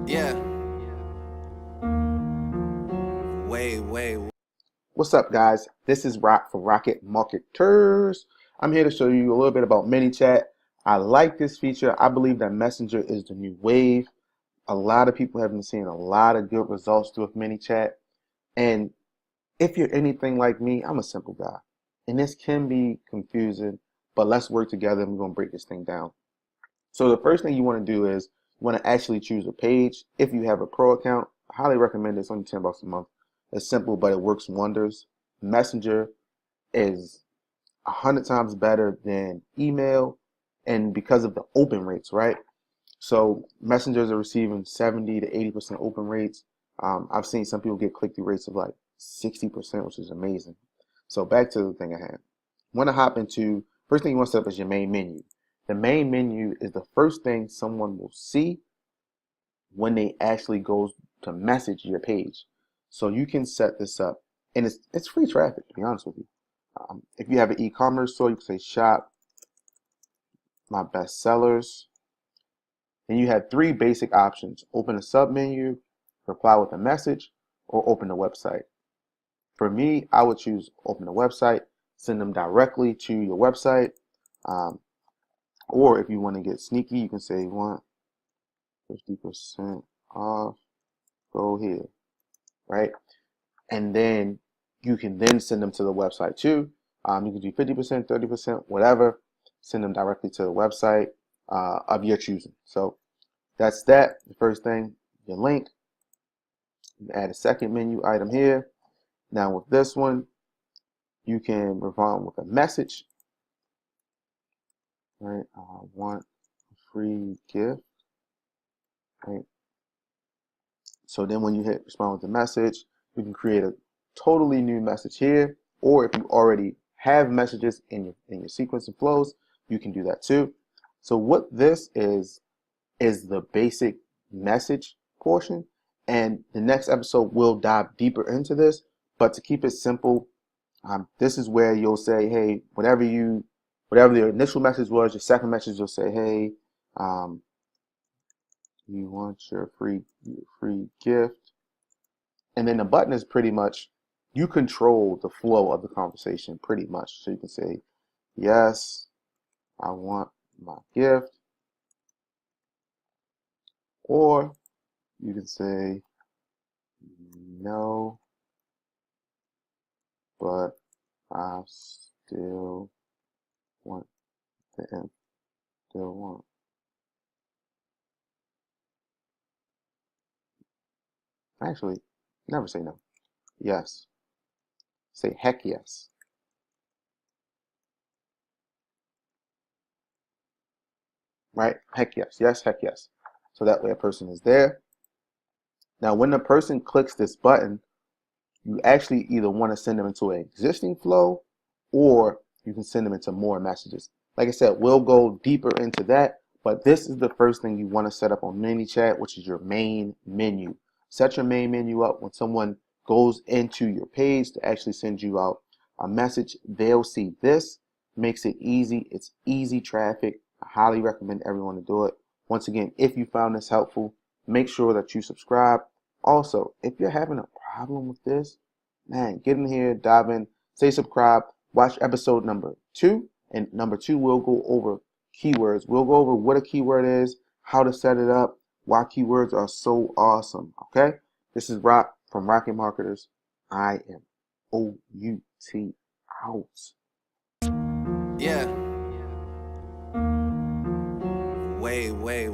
Yeah. Way. What's up, guys? This is Rock from Rocket Marketers. I'm here to show you a little bit about ManyChat. I like this feature. I believe that Messenger is the new wave. A lot of people have been seeing a lot of good results with ManyChat. And if you're anything like me, I'm a simple guy. And this can be confusing, but let's work together and we're going to break this thing down. So the first thing you want to do is you want to actually choose a page. If you have a pro account, I highly recommend it. It's only $10 a month. It's simple, but it works wonders. Messenger is 100 times better than email, and because of the open rates, right? So messengers are receiving 70 to 80% open rates. I've seen some people get click-through rates of like 60%, which is amazing. So back to the thing I had. Want to hop into, first thing you want to set up is your main menu. The main menu is the first thing someone will see when they actually go to message your page. So you can set this up, and it's free traffic, to be honest with you. If you have an e-commerce store, you can say shop my best sellers. Then you have three basic options: open a sub menu, reply with a message, or open the website. For me, I would choose open the website, send them directly to your website. Um, or if you want to get sneaky, you can say you want 50% off, go here, right? And then you can then send them to the website too. You can do 50%, 30%, whatever. Send them directly to the website of your choosing. So that's that. The first thing, your link. You add a second menu item here. Now with this one, you can respond with a message. Right? I want a free gift. Right? So then when you hit respond with the message, you can create a totally new message here. Or if you already have messages in your sequence and flows, you can do that too. So what this is the basic message portion. And the next episode will dive deeper into this. But to keep it simple, this is where you'll say, hey, whatever the initial message was, your second message, you'll say, hey, you want your free gift. And then the button is pretty much, you control the flow of the conversation pretty much. So you can say, yes, I want my gift. Or you can say, no, but I still want the imp. Still want. Actually, never say no. Yes. Say heck yes. Right? Heck yes. Yes, heck yes. So that way a person is there. Now, when the person clicks this button, you actually either want to send them into an existing flow or you can send them into more messages. Like I said, we'll go deeper into that, but this is the first thing you want to set up on ManyChat, which is your main menu. Set your main menu up. When someone goes into your page to actually send you out a message, they'll see this. Makes it easy. It's easy traffic. I highly recommend everyone to do it. Once again, if you found this helpful, make sure that you subscribe. Also, if you're having a problem with this, man, get in here, dive in, say subscribe, watch episode number 2. And number 2, we'll go over keywords. We'll go over what a keyword is, how to set it up, why keywords are so awesome. Okay? This is Rock from Rocket Marketers. I am OUT out. Yeah. Way.